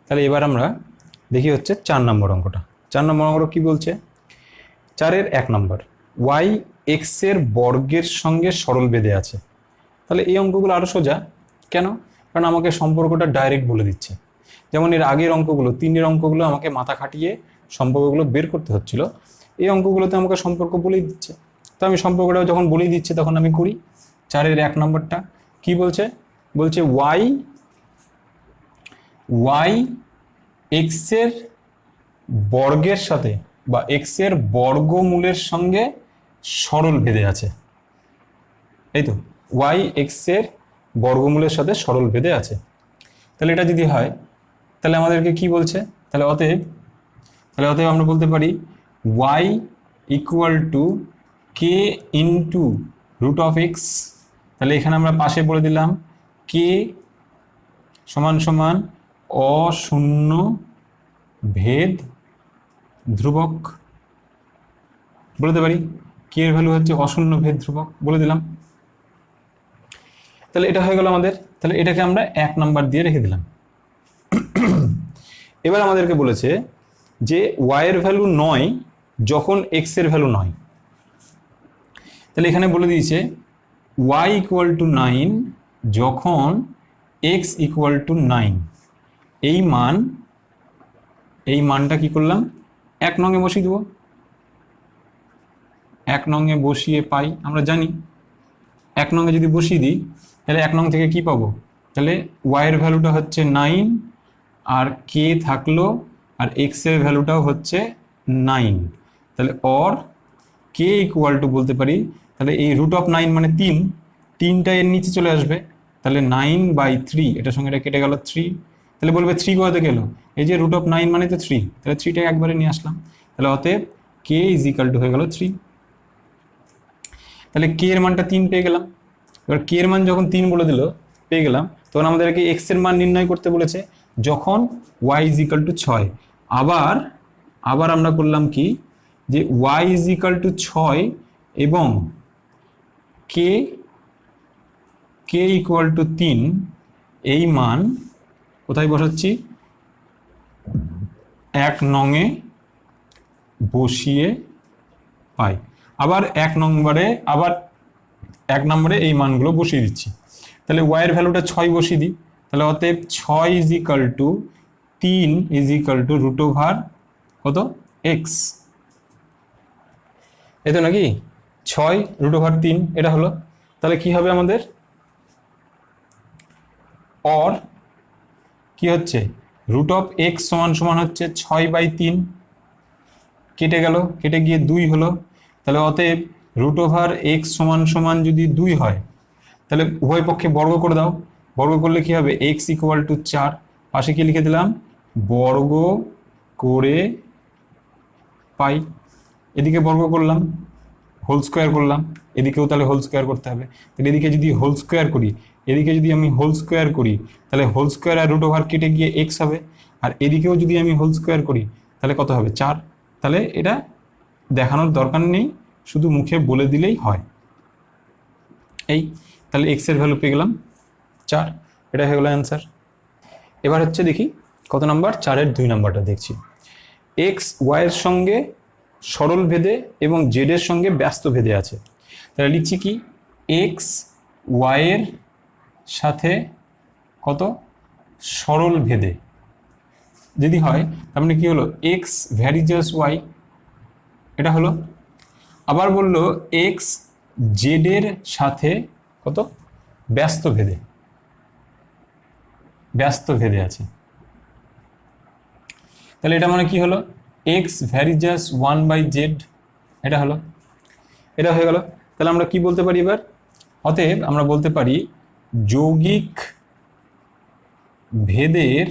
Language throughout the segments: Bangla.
তাহলে এবার আমরা দেখি হচ্ছে 4 নম্বর অঙ্কটা। 4 নম্বর অঙ্কটা কি বলছে? 4-এর 1 নম্বর, ওয়াই এক্স এর বর্গের সঙ্গে সরল বেঁধে আছে। তাহলে এই অঙ্কগুলো আরো সোজা। কেন? কারণ আমাকে সম্পর্কটা ডাইরেক্ট বলে দিচ্ছে। যেমন এর আগের অঙ্কগুলো, 3-এর অঙ্কগুলো আমাকে মাথা খাটিয়ে সম্পর্কগুলো বের করতে হচ্ছিল, এই অঙ্কগুলোতে আমাকে সম্পর্ক বলেই দিচ্ছে। তো আমি সম্পর্কটা যখন বলেই দিচ্ছে তখন আমি করি। 4-এর 1 নম্বরটা কি বলছে? বলছে ওয়াই এক্স এর বর্গের সাথে বা এক্স এর বর্গমূলের সঙ্গে সরল ভেদে আছে। এই তো, ওয়াই এক্স এর বর্গমূলের সাথে সরল ভেদে আছে। তাহলে এটা যদি হয় তাহলে আমাদেরকে কি বলছে? তাহলে অতএব আমরা বলতে পারি y equal to k into root of x. তাহলে এখানে আমরা পাশে বলে দিলাম কে সমান সমান অশূন্য ভেদ ধ্রুবক বলতে পারি। কে এর ভ্যালু হচ্ছে অশূন্য ভেদ ধ্রুবক বলে দিলাম। তাহলে এটা হয়ে গেল আমাদের। তাহলে এটাকে আমরা 1 নাম্বার দিয়ে রেখে দিলাম। এবার আমাদেরকে বলেছে যে ওয়াই এর ভ্যালু 9 যখন এক্স এর ভ্যালু 9। তাহলে এখানে বলে দিয়েছে ওয়াই ইকুয়াল টু 9 যখন এক্স ইকুয়াল টু 9। এই মানটা কি করলাম? 1 নঙে বসিয়ে দেবো। 1 নঙে বসিয়ে পাই, আমরা জানি 1 নঙে যদি বসিয়ে দিই তাহলে 1 নং থেকে কি পাবো? তাহলে ওয়াই এর ভ্যালুটা হচ্ছে 9 আর কে থাকলো আর এক্স এর ভ্যালুটাও হচ্ছে 9। তাহলে অর কে ইকুয়াল টু বলতে পারি, তাহলে এই রুট অফ 9 মানে 3টা এর নিচে চলে আসবে। তাহলে 9/3, এটার সঙ্গে এটা কেটে গেল 3। তাহলে বলবে 3 কোথাতে গেল? এই যে রুট অফ 9 মানে তো 3, তাহলে 3টাকে একবারে নিয়ে আসলাম। তাহলে অতএব কে ইজ ইকাল টু হয়ে গেল 3। তাহলে কে এর মানটা 3 পেয়ে গেলাম। এবার কে এর মান যখন 3 বলে দিল পেয়ে গেলাম, তখন আমাদেরকে এক্স এর মান নির্ণয় করতে বলেছে যখন ওয়াই ইজ ইকাল টু 6। আবার আমরা করলাম কি, যে ওয়াই ইজ ইকাল টু 6 এবং কে ইকুয়াল টু 3, এই মান কোথায় বসাচ্ছি? 1 নঙে বসিয়ে পাই। আবার 1 নম্বরে এই মানগুলো বসিয়ে দিচ্ছি। তাহলে ওয়াই এর ভ্যালুটা 6 বসিয়ে দিই। তাহলে অতএব 6 is equal to 3 is equal to root over কত? এক্স। এই তো নাকি 6 রুট ওভার 3 এটা হলো। তাহলে কি হবে আমাদের? অর কি হচ্ছে? রুট অফ এক্স সমান সমান হচ্ছে 6/3, কেটে গেল, কেটে গিয়ে 2 হলো। তাহলে অতএব রুট ওভার এক্স সমান সমান যদি 2 হয় তাহলে উভয় পক্ষে বর্গ করে দাও। বর্গ করলে কি হবে? X equal two 4। পাশে কি লিখে দিলাম? বর্গ করে পাই। এদিকে বর্গ করলাম, হোল স্কোয়ার করলাম, এদিকেও তাহলে হোল স্কোয়ার করতে হবে। তাহলে এদিকে যদি হোল স্কোয়ার করি, এদিকে যদি আমি হোল স্কোয়ার করি তাহলে হোল স্কোয়ার আর রুট ওভার কেটে গিয়ে এক্স হবে। আর এদিকেও যদি আমি হোল স্কোয়ার করি তাহলে কত হবে? 4। তাহলে এটা দেখানোর দরকার নেই, শুধু মুখে বলে দিলেই হয়। এই তাহলে এক্স এর ভ্যালু পেয়ে গেলাম 4। এটা হয়ে গেল অ্যান্সার। এবার হচ্ছে দেখি কত নাম্বার? 4-এর 2 নাম্বারটা দেখছি। এক্স ওয়াই এর সঙ্গে সরল ভেদে এবং জেড এর সঙ্গে ব্যস্ত ভেদে আছে। তাহলে লিখছি কি? এক্স ওয়াই এর সাথে কত? সরল ভেদে যদি হয় তার মানে কি হলো? এক্স ভ্যারিজাস ওয়াই, এটা হলো। আবার বললো এক্স জেড এর সাথে কত? ব্যস্ত ভেদে আছে। তাহলে এটা মানে কি হলো? এক্স ভ্যারিজাস 1/z, এটা হলো। এটা হয়ে গেল। তাহলে আমরা কি বলতে পারি এবার? অতএব আমরা বলতে পারি যৌগিক ভেদের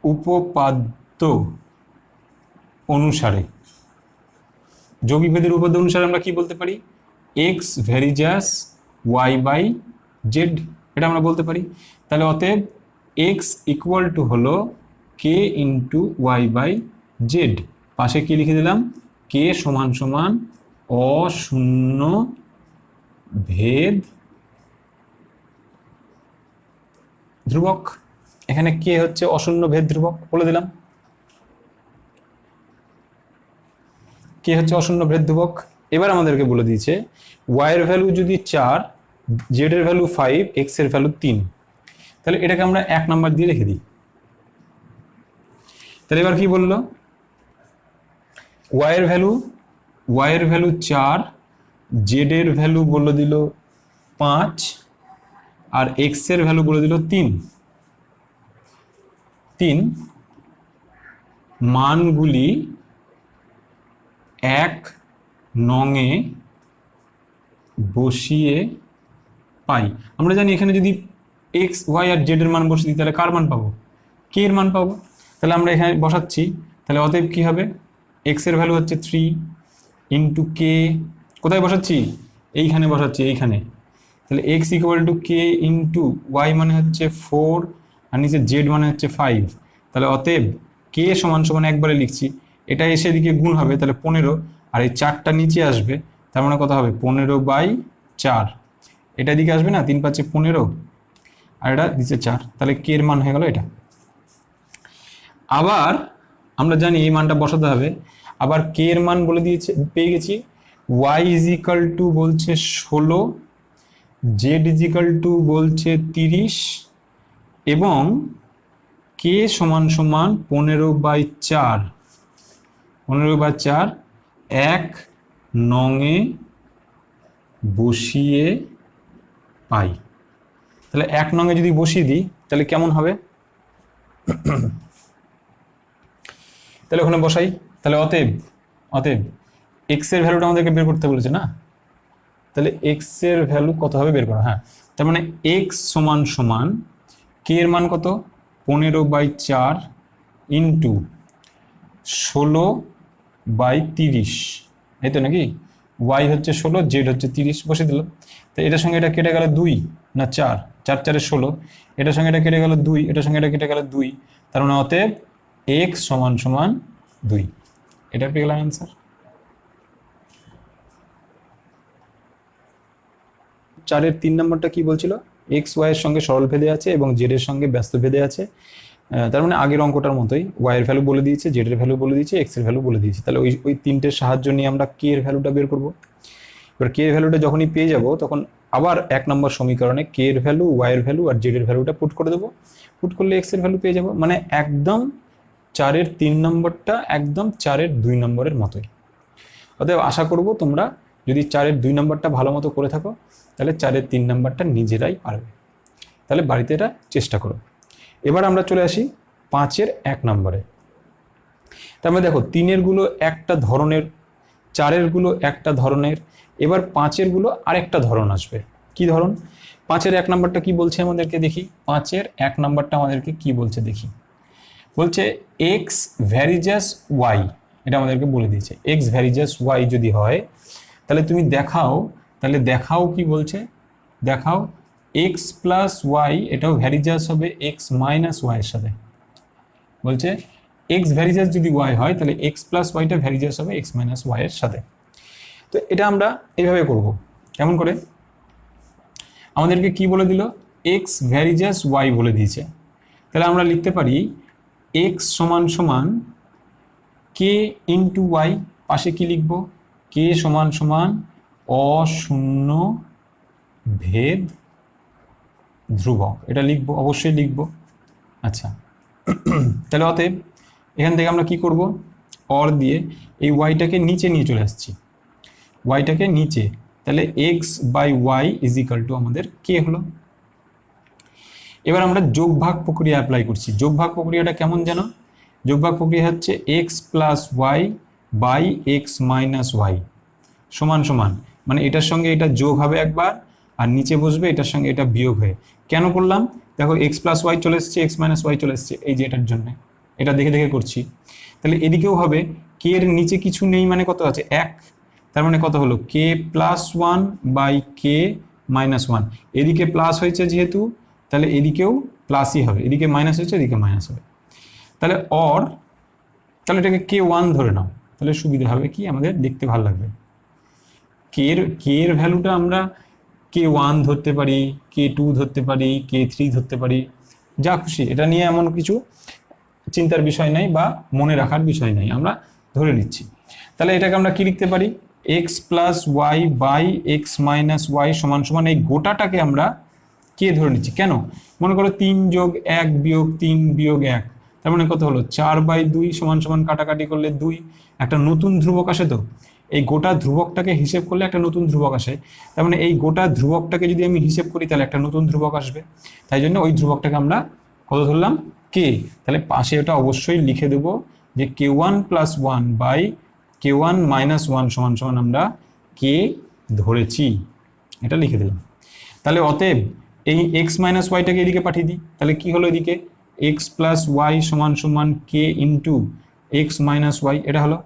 উপপাদ্য অনুসারে, যৌগিক ভেদের উপপাদ্য অনুসারে আমরা কি বলতে পারি? এক্স ভ্যারিজাস y/z, এটা আমরা বলতে পারি। তাহলে অতএব এক্স ইকুয়াল টু হলো কে ইন্টু y/z। পাশে কি লিখে দিলাম? কে সমান সমান অশূন্য ভেদ ধ্রুবক। এখানে কে হচ্ছে অশূন্য ভেদ ধ্রুবক বলে দিলাম, কে হচ্ছে অশূন্য ভেদ ধ্রুবক। এবার আমাদেরকে বলে দিয়েছে ওয়াই এর ভ্যালু যদি 4, জেড এর ভ্যালু 5, এক্স এর ভ্যালু 3, তাহলে এটাকে আমরা 1 নাম্বার দিয়ে রেখে দিই। তাহলে এবার কি বললো, ওয়াই এর ভ্যালু 4, জেড এর ভ্যালু বলে দিল 5, আর এক্স এর ভ্যালু বলে দিল 3। মানগুলি 1 নংয়ে বসিয়ে পাই। আমরা জানি এখানে যদি এক্স ওয়াই আর জেড এর মান বসিয়ে দিই তাহলে কার মান পাবো, কে এর মান পাবো। তাহলে আমরা এখানে বসাচ্ছি, তাহলে অতএব কি হবে, এক্স এর ভ্যালু হচ্ছে 3 ইন্টু কে, কোথায় বসাচ্ছি, এইখানে বসাচ্ছি, এইখানে। তাহলে x equal to k into y মানে হচ্ছে 4, আর নিচে জেড মানে হচ্ছে 5। তাহলে অতএব কে সমান সমান একবারে লিখছি, এটা এসে এদিকে গুণ হবে, তাহলে 15, আর এই 4টা নিচে আসবে, তার মানে কত হবে 15/4। এটা এদিকে আসবে না, 3 × 5 = 15, আর এটা নিচে 4, তাহলে কে এর মান হয়ে গেল এটা। আবার আমরা জানি এই মানটা বসাতে হবে, আবার কে এর মান বলে দিয়েছে, পেয়ে গেছি। ওয়াই ইজ ইকাল টু বলছে 16, জেড ইজ ইকাল টু বলছে 30, এবং কে সমান সমান 15/4, 15/4 1 নংয়ে বসিয়ে পাই। তাহলে 1 নংয়ে যদি বসিয়ে দিই তাহলে কেমন হবে, তাহলে ওখানে বসাই। তাহলে অতএব এক্স এর ভ্যালুটা আমাদেরকে বের করতে বলেছে না, তাহলে এক্স এর ভ্যালু কত হবে বের করা। হ্যাঁ, তার মানে এক্স সমান সমান কে এর মান কত, 15/4 ইন্টু 16/30, এই তো নাকি। ওয়াই হচ্ছে 16, জেড হচ্ছে 30, বসে দিলাম। তো এটার সঙ্গে এটা কেটে গেল 2 না 4, 4 × 4 = 16, এটার সঙ্গে এটা কেটে গেল 2, এটার সঙ্গে এটা কেটে গেল 2, তার মানে অতএব এক্স সমান সমান 2। এটা পেয়ে গেলাম অ্যান্সার। 4-এর 3 নম্বরটা কি বলছিল, এক্স ওয়াই এর সঙ্গে সরল ভেদে আছে এবং জেড এর সঙ্গে ব্যস্ত ভেদে আছে। তার মানে আগের অঙ্কটার মতোই, ওয়াই এর ভ্যালু বলে দিয়েছে, জেড এর ভ্যালু বলে দিয়েছে, এক্স এর ভ্যালু বলে দিয়েছে। তাহলে ওই তিনটের সাহায্য নিয়ে আমরা কে এর ভ্যালুটা বের করব। এবার কে এর ভ্যালুটা যখনই পেয়ে যাব তখন আবার 1 নম্বর সমীকরণে কে এর ভ্যালু, ওয়াই এর ভ্যালু আর জেড এর ভ্যালুটা পুট করে দেবো। পুট করলে এক্স এর ভ্যালু পেয়ে যাব। মানে একদম 4-এর 3 নম্বরটা একদম 4-এর 2 নম্বরের মতোই। অতএব আশা করব তোমরা যদি 4-এর 2 নম্বরটা ভালো মতো করে থাকো তাহলে 4-এর 3 নম্বরটা নিজেরাই পারবে। তাহলে বাড়িতে এটা চেষ্টা করো। এবার আমরা চলে আসি 5-এর 1 নম্বরে। তার মানে দেখো 3-এর গুলো একটা ধরনের, 4-এর গুলো একটা ধরনের, এবার 5-এর গুলো আরেকটা ধরন আসবে। কি ধরন, 5-এর 1 নম্বরটা কি বলছে আমাদেরকে দেখি। 5-এর 1 নম্বরটা আমাদেরকে কি বলছে দেখি, বলছে এক্স ভ্যারিজাস ওয়াই, এটা আমাদেরকে বলে দিয়েছে। এক্স ভ্যারিজাস ওয়াই যদি হয় তাহলে তুমি দেখাও, তাহলে দেখাও কি বলছে, দেখাও এক্স প্লাস ওয়াই এটাও ভ্যারিজাস হবে এক্স মাইনাস ওয়াই এর সাথে। বলছে এক্স ভ্যারিজাস যদি ওয়াই হয় তাহলে এক্স প্লাস ওয়াইটা ভ্যারিজাস হবে এক্স মাইনাস ওয়াই এর সাথে। তো এটা আমরা এইভাবে করব। কেমন করে, আমাদেরকে কি বলে দিল, এক্স ভ্যারিজাস ওয়াই বলে দিয়েছে। তাহলে আমরা লিখতে পারি এক্স সমান সমান কে ইন্টু ওয়াই, পাশে কি লিখবো, কে সমান সমান অশূন্য ভেদ ধ্রুবক, এটা লিখবো, অবশ্যই লিখবো। আচ্ছা, তাহলে অতএব এখান থেকে আমরা কি করব, অর দিয়ে এই ওয়াইটাকে নিচে নিয়ে চলে আসছি, ওয়াইটাকে নিচে, তাহলে x by y is equal to আমাদের কে হলো। এবার আমরা যোগ ভাগ প্রক্রিয়া অ্যাপ্লাই করছি। যোগ ভাগ প্রক্রিয়াটা কেমন যেন, যোগ ভাগ প্রক্রিয়া হচ্ছে x plus y by x minus y সমান সমান, মানে এটার সঙ্গে এটা যোগ হবে একবার আর নিচে বসবে এটার সঙ্গে এটা বিয়োগ হয়ে। কেন করলাম দেখো, এক্স প্লাস ওয়াই চলে এসছে, এক্স মাইনাস ওয়াই চলে এসছে, এই যে এটার জন্য, এটা দেখে দেখে করছি। তাহলে এদিকেও হবে কে এর নিচে কিছু নেই মানে কত আছে 1, তার মানে কত হলো k plus 1 by K minus 1, এদিকে প্লাস হয়েছে যেহেতু তাহলে এদিকেও প্লাসই হবে, এদিকে মাইনাস হয়েছে এদিকে মাইনাস হবে। তাহলে অর, তাহলে এটাকে কে 1 ধরে নাও, তাহলে সুবিধা হবে কি আমাদের, দেখতে ভালো লাগবে। কে এর ভ্যালুটা আমরা কে 1 ধরতে পারি, কে 2 ধরতে পারি, কে 3 ধরতে পারি, যা খুশি, এটা নিয়ে এমন কিছু চিন্তার বিষয় নাই বা মনে রাখার বিষয় নাই, আমরা ধরে নিচ্ছি। তাহলে এটাকে আমরা কি লিখতে পারি, x plus y by x minus y সমান সমান এই গোটাটাকে আমরা কে ধরে নিচ্ছি। কেন? মনে করো 3 যোগ 1 বিয়োগ 3 বিয়োগ 1, তার মানে কত হলো 4/2 সমান সমান কাটাকাটি করলে 2, একটা নতুন ধ্রুবক আসে। তো এই গোটা ধ্রুবকটাকে হিসেব করলে একটা নতুন ধ্রুবক আসে, তার মানে এই গোটা ধ্রুবকটাকে যদি আমি হিসেব করি তাহলে একটা নতুন ধ্রুবক আসবে, তাই জন্য ওই ধ্রুবকটাকে আমরা কত ধরলাম, কে। তাহলে পাশে ওটা অবশ্যই লিখে দেব যে k1 plus 1 by k1 minus 1 সমান সমান আমরা কে ধরেছি, এটা লিখে দিলাম। তাহলে অতএব এই এক্স মাইনাস ওয়াইটাকে এদিকে পাঠিয়ে দিই, তাহলে কি হলো এদিকে এক্স প্লাস ওয়াই সমান সমান k into x minus Y, এটা হলো।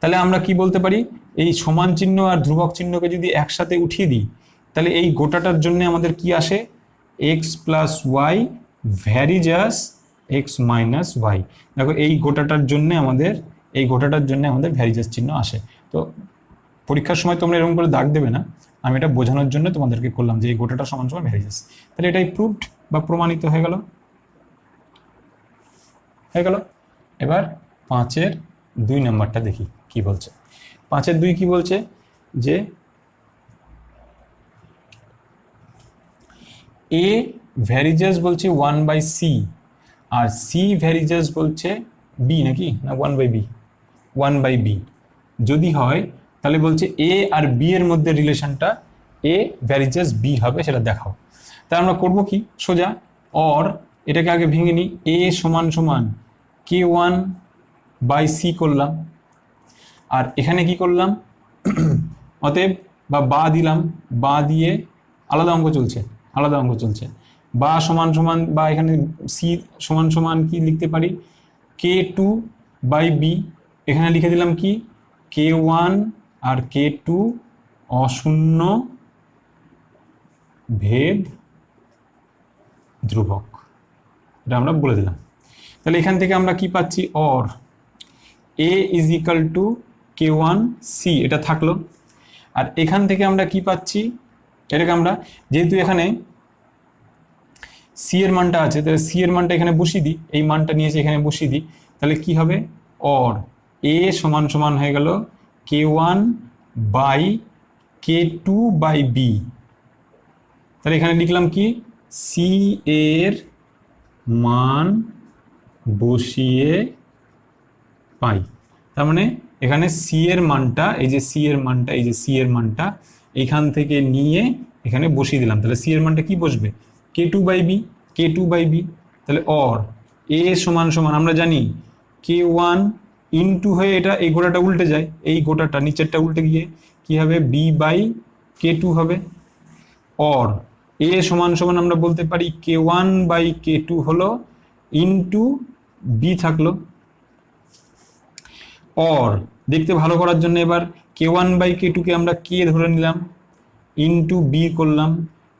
তাহলে আমরা কি বলতে পারি, এই সমান চিহ্ন আর ধ্রুবক চিহ্নকে যদি একসাথে উঠিয়ে দিই তাহলে এই গোটাটার জন্য আমাদের কি আসে, x plus y varies as x minus y. দেখো এই গোটাটার জন্য আমাদের ভ্যারিজাস চিহ্ন আসে। তো পরীক্ষার সময় তোমরা এরকম করে দাগ দেবে না, আমি এটা বোঝানোর জন্য তোমাদেরকে করলাম যে এই গোটাটা সমান সমান ভ্যারিজাস। তাহলে এটাই প্রুভড বা প্রমাণিত হয়ে গেল। এবার 5-এর 2 নাম্বারটা দেখি কি বলছে। 5-এর 2 কি বলছে, যে এ ভ্যারিজাস বলছে 1/c আর সি ভ্যারিজাস বলছে বি, নাকি না 1/b, 1/b যদি হয় তাহলে বলছে এ আর বি এর মধ্যে রিলেশনটা এ ভ্যারিজাস বি হবে, সেটা দেখাও। তাহলে আমরা করব কি, সোজা অর এটাকে আগে ভেঙে নিই, এ সমান সমান k1/c করলাম, আর এখানে কি করলাম অতএব বা দিলাম, বা দিয়ে আলাদা অঙ্ক চলছে, বা সমান সমান, বা এখানে সি সমান সমান কি লিখতে পারি, k2/b, এখানে লিখে দিলাম কি k1 আর k2 অশূন্য ভেদ ধ্রুবক, এটা আমরা বলে দিলাম। তাহলে এখান থেকে আমরা কি পাচ্ছি, or a is equal two k1c, এটা থাকলো। আর এখান থেকে আমরা কি পাচ্ছি, এটাকে আমরা যেহেতু এখানে সি এর মানটা আছে, তাহলে সি এর মানটা এখানে বসিয়ে দিই, এই মানটা নিয়েছে এখানে বসিয়ে দিই, তাহলে কি হবে, অর এ সমান সমান হয়ে গেল k1/k2/b। তাহলে এখানে লিখলাম কি, সি এর মান বসিয়ে পাই, তার মানে এখানে সি এর মানটা, এই যে সি এর মানটা এখান থেকে নিয়ে এখানে বসিয়ে দিলাম। তাহলে সি এর মানটা কি বসবে, k2/b। তাহলে অর এ সমান সমান আমরা জানি k1 ইনটু হয়ে এটা এই গোটাটা উল্টে যায়, এই গোটাটা নিচেরটা উল্টে গিয়ে কি হবে b/k2 হবে। অর এ সমান সমান আমরা বলতে পারি k1/k2 হলো ইনটু বি থাকলো। অর দেখতে ভালো করার জন্য এবার k1/k2 কে আমরা কে ধরে নিলাম, ইনটু বি করলাম,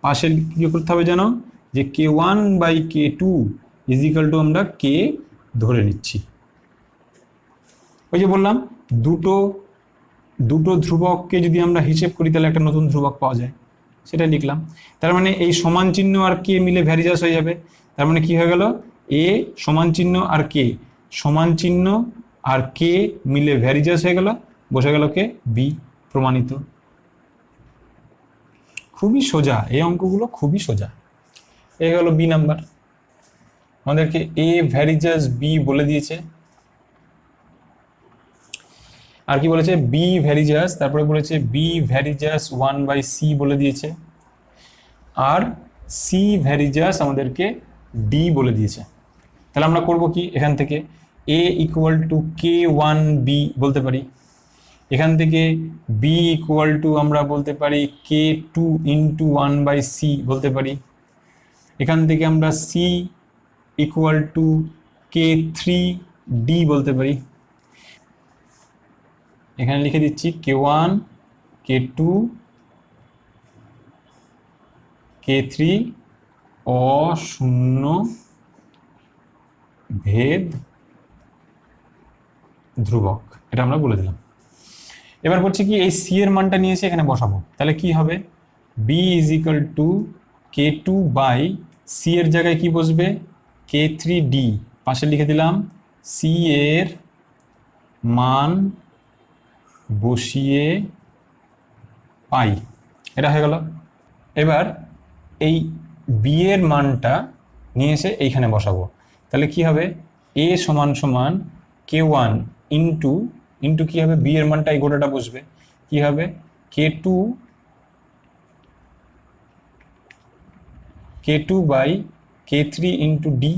পাশে কি করতে হবে জানো, যে k1/k2 ইজ ইকাল টু আমরা কে ধরে নিচ্ছি। ওই যে বললাম দুটো ধ্রুবককে যদি আমরা হিসেব করি তাহলে একটা নতুন ধ্রুবক পাওয়া যায়, সেটা লিখলাম। তার মানে এই সমান চিহ্ন আর কে মিলে ভ্যারিজাস হয়ে যাবে, তার মানে কি হয়ে গেল, এ সমান চিহ্ন আর কে মিলে ভ্যারিজাস হয়ে গেল, বসে গেল কে বি, প্রমাণিত। খুবই সোজা এই অঙ্কগুলো, খুবই সোজা। এই হলো বি নাম্বার, আমাদেরকে এ ভ্যারিজাস বি বলে দিয়েছে। আর কি বলেছে, বি ভ্যারিজাস, তারপরে বলেছে বি ভ্যারিজাস 1/c বলে দিয়েছে, আর সি ভ্যারিজাস আমাদেরকে ডি বলে দিয়েছে। তাহলে আমরা করব কি, এখান থেকে a ইকুয়াল টু k1b বলতে পারি, এখান থেকে b ইকুয়াল টু আমরা বলতে পারি k2 ইন্টু 1/c বলতে পারি, এখান থেকে আমরা c ইকুয়াল টু k3d বলতে পারি। এখানে লিখে দিচ্ছি k1 k2 k3 অশূন্য ভেদ ধ্রুবক, এটা আমরা বলে দিলাম। এবার বলছি কি, এই সি এর মানটা নিয়েছে এখানে বসাবো, তাহলে কি হবে, b is equal two k2/k3 C এর জায়গায় কি বসবে, k3d, পাশে লিখে দিলাম সি এর মান বসিয়ে পাই, এটা হয়ে গেল। এবার এই বি এর মানটা নিয়ে এসে এইখানে বসাবো, তাহলে কি হবে, এ সমান সমান k1 ইন্টু ইন্টু কি হবে, বি এর মানটা এই গোটাটা বসবে, কি হবে k2 by k3 into d,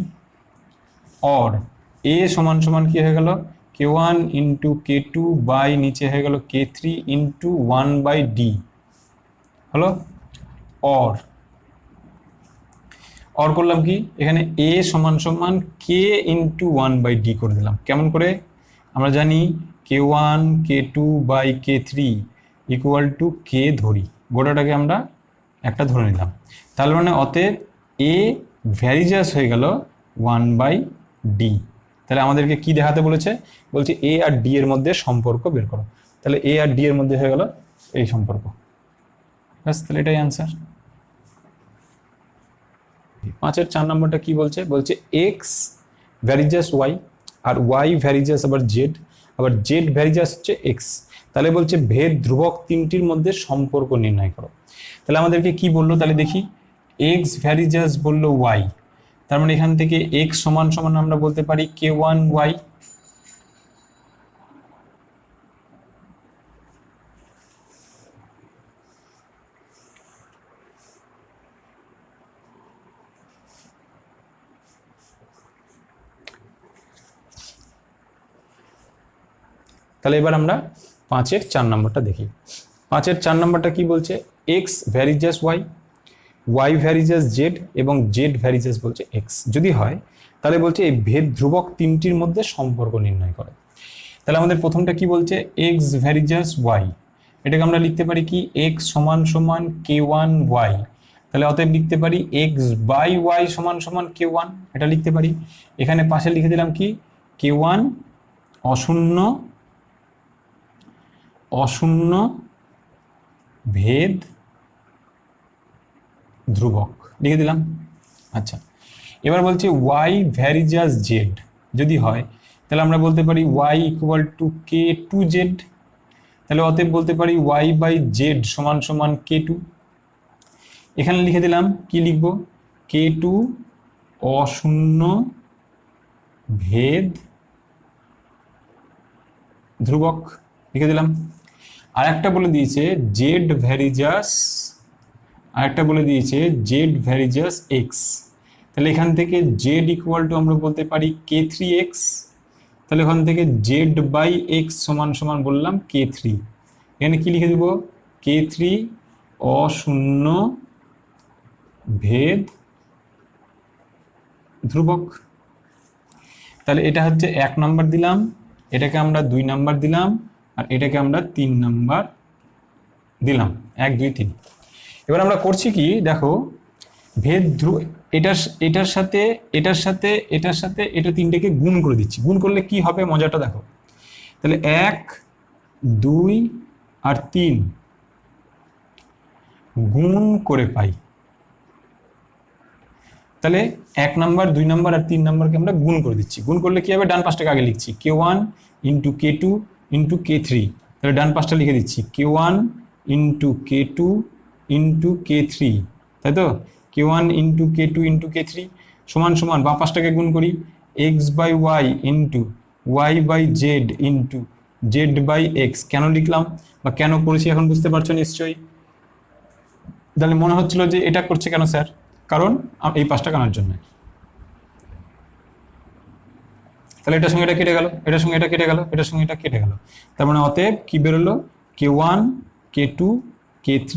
অর এ সমান সমান কি হয়ে গেল, k1 ইন্টু k2 বাই নিচে হয়ে গেল k3 ইন্টু 1 বাই ডি হলো। অর করলাম কি, এখানে এ সমান সমান কে ইন্টু 1 বাই ডি করে দিলাম। কেমন করে, আমরা জানি k1 k2 by k3 equal to কে ধরি, গোটাটাকে আমরা একটা ধরে নিলাম, তাহলে মানে অতএব এ ভ্যারিজাস হয়ে গেল 1 বাই ডি। তাহলে আমাদেরকে কি দেখাতে বলেছে, বলছে এ আর ডি এর মধ্যে সম্পর্ক বের করো, তাহলে এ আর ডি এর মধ্যে হয়ে গেল এই সম্পর্ক, ব্যাস, তাহলে এটাই অ্যান্সার। 5-এর 4 নম্বরটা কি বলছে, বলছে এক্স ভ্যারিজাস ওয়াই, আর ওয়াই ভ্যারিজাস আবার জেড, আবার জেড ভ্যারিজাস হচ্ছে এক্স, তাহলে বলছে ভেদ ধ্রুবক তিনটির মধ্যে সম্পর্ক নির্ণয় করো। তাহলে আমাদেরকে কি বললো, তাহলে দেখি, এক্স ভ্যারিজাস বললো ওয়াই, তার মানে এখান থেকে এক্স সমান সমান আমরা বলতে পারি k1 ওয়াই, তাহলে এবার আমরা 5-এর 4 নম্বরটা দেখি। 5-এর 4 নম্বরটা কি বলছে, x varies as y, y varies as z এবং জেড ভ্যারিজাস বলছে এক্স যদি হয়, তাহলে বলছে এই ভেদ ধ্রুবক তিনটির মধ্যে সম্পর্ক নির্ণয় করে। তাহলে আমাদের প্রথমটা কি বলছে, এক্স ভ্যারিজাস ওয়াই, এটাকে আমরা লিখতে পারি কি, এক্স সমান সমান k1 ওয়াই, তাহলে অতএব লিখতে পারি এক্স বাই ওয়াই সমান সমান k1, এটা লিখতে পারি। এখানে পাশে লিখে দিলাম কি, k1 অশূন্য অশূন্য ভেদ ধ্রুবক লিখে দিলাম। আচ্ছা, এবার বলছে ওয়াই ভ্যারিজাস জেড যদি হয়, তাহলে আমরা বলতে পারি y equal two k2 Z, তাহলে অতএব বলতে পারি ওয়াই বাই জেড সমান সমান k2। এখানে লিখে দিলাম কি লিখব, k2 অশূন্য ভেদ ধ্রুবক লিখে দিলাম। আর একটা বলে দিয়েছে জেড ভ্যারিজাস, আরেকটা বলে দিয়েছে জেড ভ্যারিজাস এক্স, তাহলে এখান থেকে জেড ইকুয়াল টু আমরা বলতে পারি k3x, তাহলে এখান থেকে জেড বাই এক্স সমান সমান বললাম k3, এখানে কি লিখে দিব, k3 অশূন্য ভেদ ধ্রুবক। তাহলে এটা হচ্ছে 1 নাম্বার দিলাম, এটাকে আমরা 2 নাম্বার দিলাম, আর এটাকে আমরা 3 নাম্বার দিলাম, 1 2 3। এবার আমরা করছি কি, দেখো ভেদ ধ্রুব, এটার সাথে এটার সাথে এটার সাথে এটা তিনটেকে গুণ করে দিচ্ছি, গুণ করলে কি হবে মজাটা দেখো, তাহলে 1 2 আর 3 গুণ করে পাই, তাহলে 1 নাম্বার 2 নাম্বার আর 3 নাম্বারকে আমরা গুণ করে দিচ্ছি, গুণ করলে কি হবে, ডান পাশটাকে আগে লিখছি k1 into k2 into k3, তাহলে ডান পাশটা লিখে দিচ্ছি k1 into k2 into k3, তাই তো, k1 into k2 into k3 সমান সমান বাম পাশটাকে গুণ করি x by y into y by z into z by x. কেন লিখলাম বা কেন করেছি এখন বুঝতে পারছো নিশ্চয়ই, তাহলে মনে হচ্ছিল যে এটা করছে কেন স্যার, কারণ এই পাশটা কানার জন্য। তাহলে এটার সঙ্গে এটা কেটে গেল, এটার সঙ্গে এটা কেটে গেল, এটার সঙ্গে এটা কেটে গেল, তার মানে অতএব কি বেরোলো, k1 k2 k3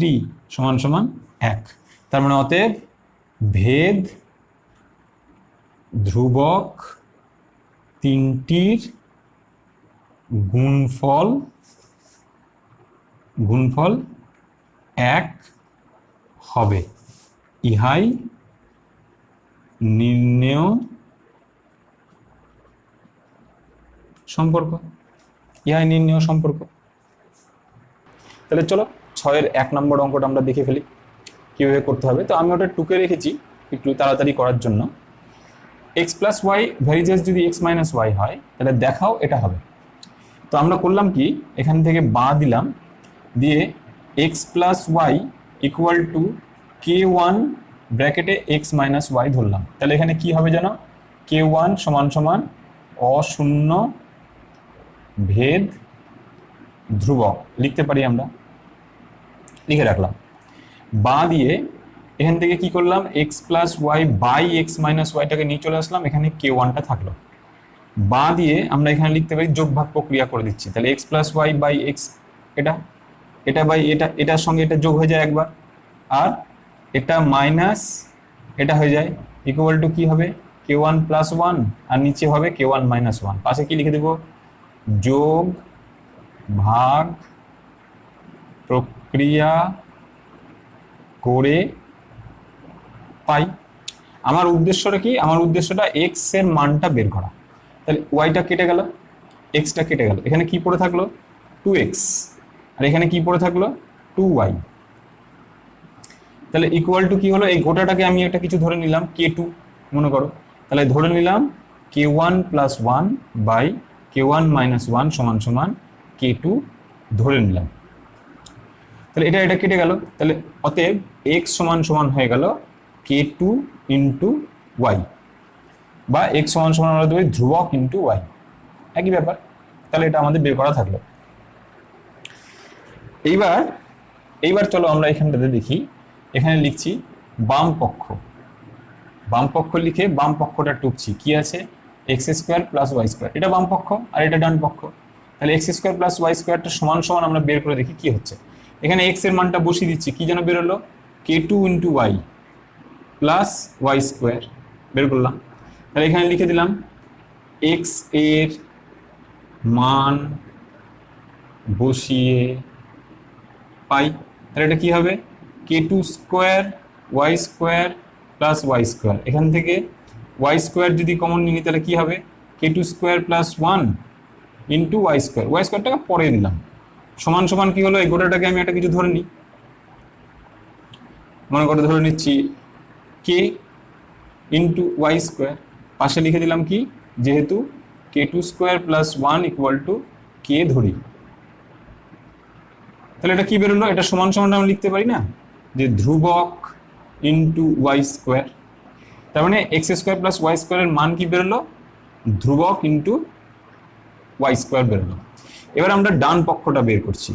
সমান সমান 1, তার মানে অতএব ভেদ ধ্রুবক তিনটির গুণফল 1 হবে, ইহাই নির্ণেয় সম্পর্ক, ইহাই নির্ণেয় সম্পর্ক। তাহলে চলো 6-এর 1 নম্বর অঙ্কটা আমরা দেখে ফেলি কিভাবে করতে হবে। তো আমি ওটা টুকে রেখেছি, একটু তাড়াতাড়ি করার জন্য। এক্স প্লাস ওয়াই ভ্যারিজেস যদি এক্স মাইনাস ওয়াই হয় তাহলে দেখাও এটা হবে। তো আমরা করলাম কি, এখান থেকে বাঁ দিলাম, দিয়ে x plus y equal to k one ব্র্যাকেটে এক্স মাইনাস ওয়াই ধরলাম। তাহলে এখানে কি হবে জানো, কে ওয়ান সমান সমান অশূন্য ভেদ ধ্রুবক লিখতে পারি আমরা, লিখে রাখলাম। বাঁ দিয়ে এখান থেকে কি করলাম, x plus y by x minus ওয়াইটাকে নিয়ে চলে আসলাম, এখানে কে ওয়ানটা থাকলো। বাঁ দিয়ে আমরা এখানে লিখতে পারি যোগ ভাগ প্রক্রিয়া করে দিচ্ছি, তাহলে x plus y by x, এটা এটা বাই এটা, এটার সঙ্গে এটা যোগ হয়ে যায় একবার, আর এটা মাইনাস এটা হয়ে যায়, ইকুয়াল টু কি হবে কে ওয়ান প্লাস ওয়ান, আর নিচে হবে কে ওয়ান মাইনাস ওয়ান। পাশে কি লিখে দেবো, যোগ ভাগ প্রক্রিয়া করে পাই। আমার উদ্দেশ্যটা কি, আমার উদ্দেশ্যটা এক্স এর মানটা বের করা। তাহলে ওয়াইটা কেটে গেল, এক্সটা কেটে গেল, এখানে কি পড়ে থাকলো 2x, আর এখানে কি পড়ে থাকলো 2y। তাহলে ইকুয়াল টু কি হলো, এই গোটাটাকে আমি একটা কিছু ধরে নিলাম k2 মনে করো, তাহলে ধরে নিলাম k1 plus one by k1 minus one সমান সমান k2 ধরে নিলাম। তাহলে এটা এটা কেটে গেল, তাহলে অতএব x সমান সমান হয়ে গেল k2 ইন্টু ওয়াই, বা x সমান সমান আমরা দেবো ধ্রুবক ইন্টু ওয়াই, একই ব্যাপার। তাহলে এটা আমাদের বের করা থাকলো। এইবার চলো আমরা এখানটাতে দেখি, এখানে লিখছি বাম পক্ষ, বাম পক্ষ লিখে বাম পক্ষটা টুকছি, কি আছে x square plus y square, এটা বাম পক্ষ আর এটা ডান পক্ষ। তাহলে এক্স স্কোয়ার প্লাস ওয়াই স্কোয়ারটা সমান সমান আমরা বের করে দেখি কি হচ্ছে। এখানে এক্স এর মানটা বসিয়ে দিচ্ছি, কি যেন বেরোলো k2 into y plus y square বের করলাম। তাহলে এখানে লিখে দিলাম এক্স এর মান বসিয়ে পাই, তাহলে এটা কি হবে k2 square y square plus y square, এখান থেকে ওয়াই স্কোয়ার যদি কমন নিই তাহলে কি হবে k2 square plus one into y square, y স্কোয়ারটাকে পরে দিলাম, সমান সমান কি হলো, এই গোটাটাকে আমি একটা কিছু ধরে নিই, মনে করে ধরে নিচ্ছি k ইন্টু ওয়াই স্কোয়ার, পাশে লিখে দিলাম কি, যেহেতু k2 square plus one equal two k ধরি, তাহলে এটা কি বেরোলো, এটা সমান সমান আমরা লিখতে পারি না যে ধ্রুবক ইন্টু ওয়াই স্কোয়ার, তার মানে এক্স স্কোয়ার প্লাস ওয়াই স্কোয়ারের মান কি বেরোলো, ধ্রুবক ইন্টু ওয়াই স্কোয়ার বেরোলো। এবার আমরা ডান পক্ষটা বের করছি,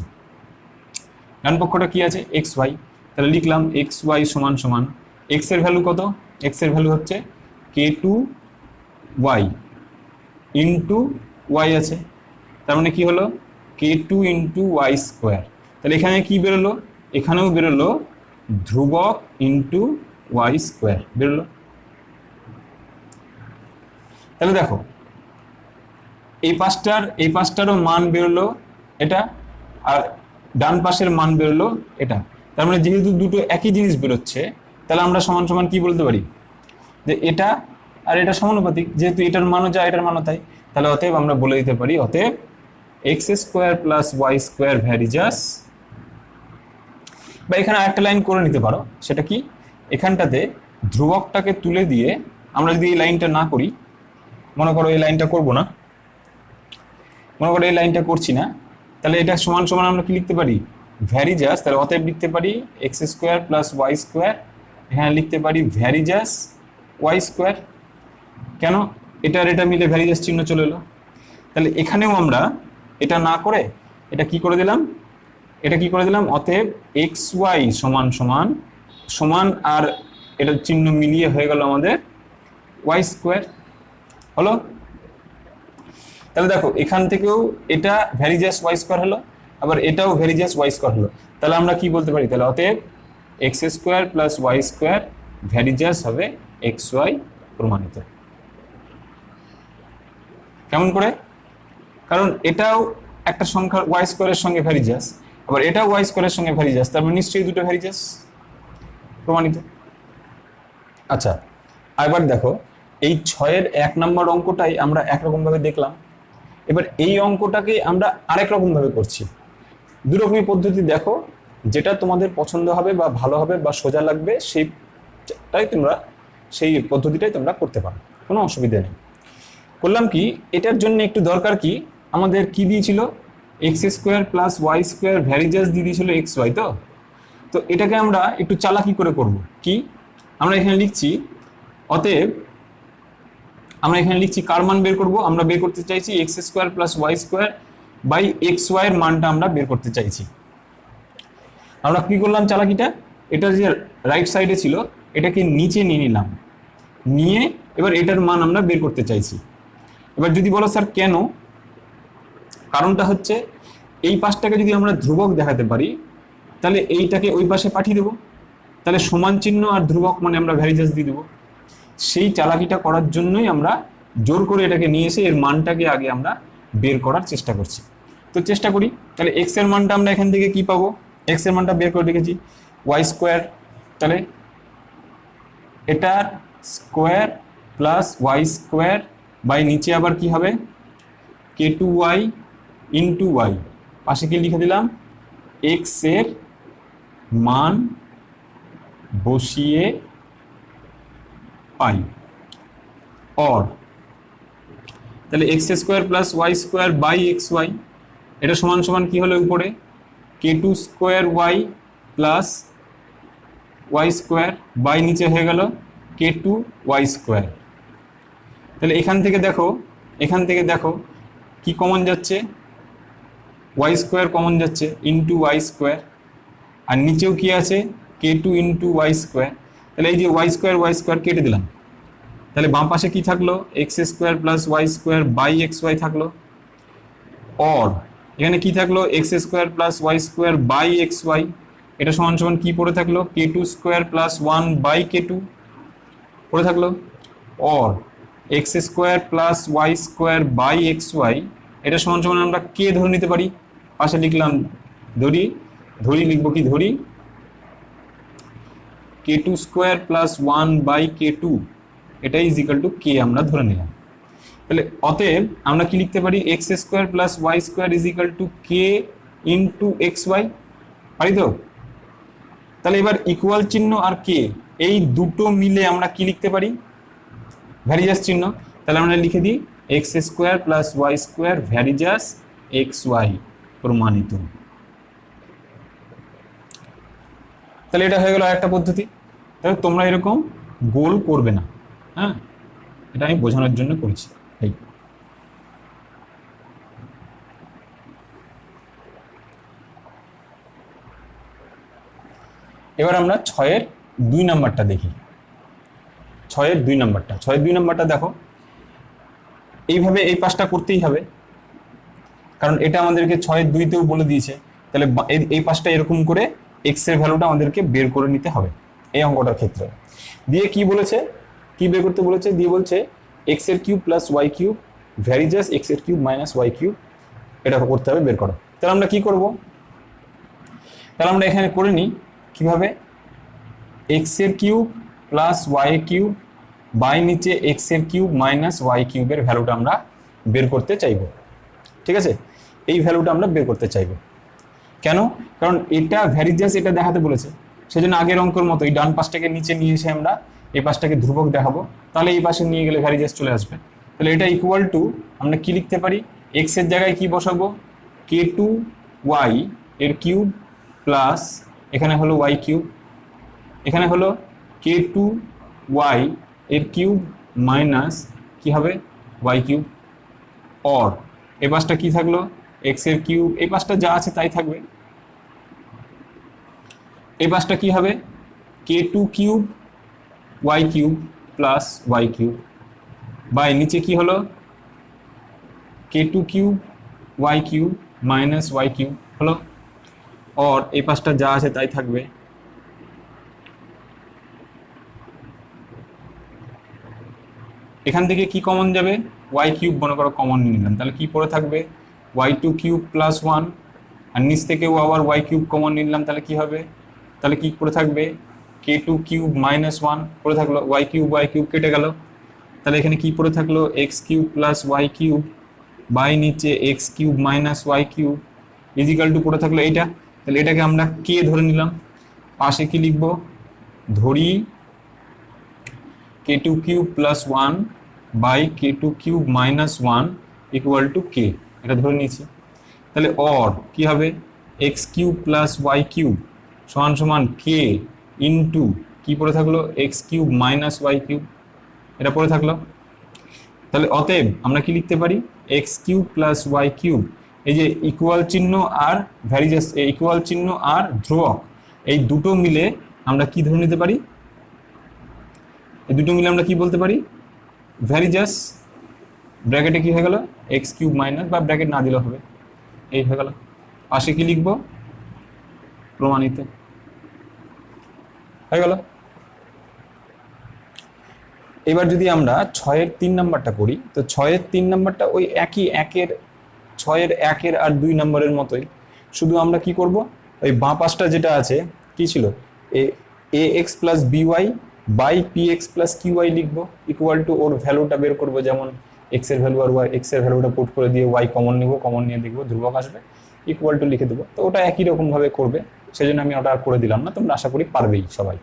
ডান পক্ষটা কি আছে এক্স ওয়াই, তাহলে লিখলাম এক্স ওয়াই সমান সমান এক্স এর ভ্যালু কত, এক্স এর ভ্যালু হচ্ছে k2 ওয়াই ইন্টু ওয়াই আছে, তার মানে কি হলো k2 ইন্টু ওয়াই স্কোয়ার, তাহলে এখানে কি বেরোলো, এখানেও বেরোলো ধ্রুবক ইন্টু ওয়াই স্কোয়ার বেরোলো। তাহলে দেখো এই পাঁচটারও মান বেরোলো এটা, আর ডান পাশের মান বেরোলো এটা, তার মানে যেহেতু দুটো একই জিনিস বেরোচ্ছে তাহলে আমরা সমান সমান কি বলতে পারি, যে এটা আর এটা সমানুপাতিক, যেহেতু এটার মানও যা এটার মানও তাই, তাহলে অতএব আমরা বলে দিতে পারি অতএব x square plus y square varies as, বা এখানে আরেকটা লাইন করে নিতে পারো, সেটা কি, এখানটাতে ধ্রুবকটাকে তুলে দিয়ে আমরা যদি এই লাইনটা না করি, মনে করো এই লাইনটা করব না, মনে করো এই লাইনটা করছি না, তাহলে এটা সমান সমান আমরা কি লিখতে পারি ভ্যারিজাস, তাহলে অতএব লিখতে পারি x square plus y square, এখানে লিখতে পারি ভ্যারিজাস ওয়াই স্কোয়ার। কেন, এটা আর এটা মিলে ভ্যারিজাস চিহ্ন চলে এলো, তাহলে এখানেও আমরা এটা না করে এটা কি করে দিলাম, এটা কি করে দিলাম, অতএব এক্স ওয়াই সমান সমান সমান আর এটার চিহ্ন মিলিয়ে হয়ে গেল আমাদের ওয়াই স্কোয়ার হলো। তাহলে দেখো এখান থেকেও এটা ভ্যারিজাস ওয়াই স্কোয়ার হলো, আবার এটাও ভ্যারিজাস ওয়াই স্কোয়ার হলো, তাহলে আমরা কি বলতে পারি, তাহলে অতএব x square plus y square varies as হবে এক্স ওয়াই প্রমাণিত। কেমন করে, কারণ এটাও একটা সংখ্যা ওয়াই স্কোয়ারের সঙ্গে ভ্যারিজাস, আবার এটাও ওয়াই স্কোয়ারের সঙ্গে ভ্যারিজাস, তার মানে নিশ্চয়ই দুটো ভ্যারিজাস প্রমাণিত। আচ্ছা এবার দেখো এই 6-এর 1 নম্বর অঙ্কটাই আমরা একরকম ভাবে দেখলাম, এবার এই অঙ্কটাকে আমরা আরেক রকম ভাবে করছি। দুরকমই পদ্ধতি দেখো, যেটা তোমাদের পছন্দ হবে বা ভালো হবে বা সোজা লাগবে সেইটাই তোমরা সেই পদ্ধতিটাই তোমরা করতে পারো, কোনো অসুবিধা নেই। করলাম কি, এটার জন্য একটু দরকার কি, আমাদের কি দিয়েছিল, x square plus y square varies as দিয়ে দিয়েছিল এক্স ওয়াই। তো এটাকে আমরা একটু চালাকি করে করব কি, আমরা এখানে লিখছি, অতএব আমরা এখানে লিখছি কার মান বের করব, আমরা বের করতে চাইছি x square plus y square by x y এর মানটা আমরা বের করতে চাইছি। আমরা কি করলাম চালাকিটা, এটা যে রাইট সাইডে ছিল এটাকে নিচে নিয়ে নিলাম, নিয়ে এবার এটার মান আমরা বের করতে চাইছি। এবার যদি বলো স্যার কেন, কারণটা হচ্ছে এই পাশটাকে যদি আমরা ধ্রুবক দেখাতে পারি তাহলে এইটাকে ওই পাশে পাঠিয়ে দেবো, তাহলে সমান চিহ্ন আর ধ্রুবক মানে আমরা ভ্যারিজাস দিয়ে দেবো। সেই চালাকিটা করার জন্যই আমরা জোর করে এটাকে নিয়ে এসে এর মানটাকে আগে আমরা বের করার চেষ্টা করছি। তো চেষ্টা করি, তাহলে এক্স এর মানটা আমরা এখান থেকে কি পাবো, এক্স এর মানটা বের করে রেখেছি ওয়াই স্কোয়ার, তাহলে এটার square plus y square by নিচে আবার কি হবে k two y into y, পাশে কি লিখে দিলাম এক্স এর মান বসিয়ে পাই, और তাহলে x square plus y square by x y, এটা সমান সমান কি হলো উপরে k two square y plus y square by নিচে হয়ে গেল কে টু ওয়াই স্কোয়ার। তাহলে এখান থেকে দেখো কি কমন যাচ্ছে, ওয়াই স্কোয়ার কমন যাচ্ছে ইন্টু ওয়াই স্কোয়ার, আর নিচেও কি আছে কে টু ইন্টু ওয়াই স্কোয়ার। তাহলে এই যে ওয়াই স্কোয়ার কেটে দিলাম, তাহলে বাম পাশে কি থাকলো x square plus y square by x y থাকলো, और এখানে কি থাকলো x square plus y square by x y, এটা সমান সমান কি পড়ে থাকলো k two square plus one by k two পড়ে থাকলো, और x square plus y square by x y, এটা সমান সমান আমরা কে ধরে নিতে পারি, পাশে লিখলাম ধরি লিখবো কি ধরি k two square plus one by k two, এটা ইজ ইকাল টু কে আমরা ধরে নিলাম। তাহলে অতএব আমরা কি লিখতে পারি x square plus y square is equal to k into x y, পারি তো? তাহলে এবার ইকুয়াল চিহ্ন আর কে এই দুটো মিলে আমরা কি লিখতে পারি ভ্যারিজাস চিহ্ন, তাহলে আমরা লিখে দিই x square plus y square varies as x y প্রমাণিত। তাহলে এটা হয়ে গেল একটা পদ্ধতি। তাহলে তোমরা এরকম গোল করবে না, হ্যাঁ, এটা আমি বোঝানোর জন্য করেছি। এবার আমরা 6-এর 2 নাম্বারটা দেখি। 6-এর 2 নাম্বারটা দেখো, এইভাবে এই পাশটা করতেই হবে, কারণ এটা আমাদেরকে 6-এর 2-তেও বলে দিয়েছে। তাহলে এই পাশটা এরকম করে এক্স এর ভ্যালুটা আমাদেরকে বের করে নিতে হবে এই অঙ্কটার ক্ষেত্রে। দিয়ে কি বলেছে, কি বের করতে বলেছে, দিয়ে বলছে এক্স এর cube plus y cube varies as x এর কিউব মাইনাস ওয়াই কিউব, এটা করতে হবে, বের করো। তাহলে আমরা কি করব, তাহলে আমরা এখানে করে নিই কিভাবে, এক্স এর cube plus y cube by নিচে এক্স এর কিউব মাইনাস ওয়াই কিউবের ভ্যালুটা আমরা বের করতে চাইব। ঠিক আছে, এই ভ্যালুটা আমরা বের করতে চাইব। কেন, কারণ এটা ভ্যারিজাস এটা দেখাতে বলেছে, সেজন্য আগের অঙ্কের মতো এই ডান পাশটাকে নিচে নিয়ে এসে আমরা এই পাশটাকে ধ্রুবক দেখাবো, তাহলে এই পাশে নিয়ে গেলে ভ্যারিজাস চলে আসবে। তাহলে এটা ইকুয়াল টু আমরা কি লিখতে পারি, এক্স এর জায়গায় কি বসাবো কে টু ওয়াই এর কিউব প্লাস এখানে হলো ওয়াই কিউব, এখানে হলো কে টু ওয়াই এর কিউব মাইনাস কি হবে ওয়াই কিউব, और এই পাশটা কি থাকলো এক্স এর কিউব, এই পাশটা যা আছে তাই থাকবে, এই পাশটা কি হবে k two cube y cube plus y cube by নিচে কি হলো k two cube y cube minus y cube হলো, और এই পাশটা যা আছে তাই থাকবে। এখান থেকে কি কমন যাবে ওয়াই কিউব মনে করো কমন নিয়ে নিলাম, তাহলে কি পড়ে থাকবে y two cube plus one, আর নিচ থেকেও আবার ওয়াই কিউব কমন নিলাম, তাহলে কি হবে, তাহলে কি পড়ে থাকবে কে টু কিউব মাইনাস ওয়ান পড়ে থাকলো, ওয়াই কিউব কেটে গেল, তাহলে এখানে কি পড়ে থাকলো x cube plus y cube by নিচে x cube minus y cube is equal to পড়ে থাকলো এইটা। তাহলে এটাকে আমরা কে ধরে নিলাম, পাশে কি লিখবো ধরি k two cube plus one by k two cube minus one equal to k, এটা ধরে নিয়েছি। তাহলে অর কি হবে, x cube plus y cube সমান সমান কে ইন্টু কি পড়ে থাকলো, x cube minus y cube, এটা পড়ে থাকলো। তাহলে অতএব আমরা কি লিখতে পারি, x cube plus y cube, এই যে ইকুয়াল চিহ্ন আর ভ্যারিজাস, ইকুয়াল চিহ্ন আর ধ্রুবক, এই দুটো মিলে আমরা কি ধরে নিতে পারি, এই দুটো মিলে আমরা কি বলতে পারি, ভ্যারিজাস। ব্র্যাকেটে কি হয়ে গেল, এক্স কিউব মাইনাস, বা ব্র্যাকেট না দিলে হবে, এই হয়ে গেল। পাশে কি লিখবো, প্রমাণিত, হয়ে গেল। এবার যদি আমরা 6-এর 3 নাম্বারটা করি, তো 6-এর 3 নাম্বারটা ওই একই 6-এর 1-এর আর 2 নম্বরের মতোই, শুধু আমরা কি করব, ওই বাঁ পাশটা যেটা আছে কি ছিল, a x plus b y by p x plus q y লিখবো, ইকুয়াল টু ওর ভ্যালুটা বের করবো, যেমন এক্স এর ভ্যালু আর ওয়াই, এক্স এর ভ্যালুটা পুট করে দিয়ে ওয়াই কমন নিব, কমন নিয়ে দেখবো ধ্রুবক আসবে, ইকুয়াল টু লিখে দেবো। তো ওটা একই রকম ভাবে করবে, সেই জন্য আমি ওটা আর করে দিলাম না, তোমরা আশা করি পারবেই সবাই।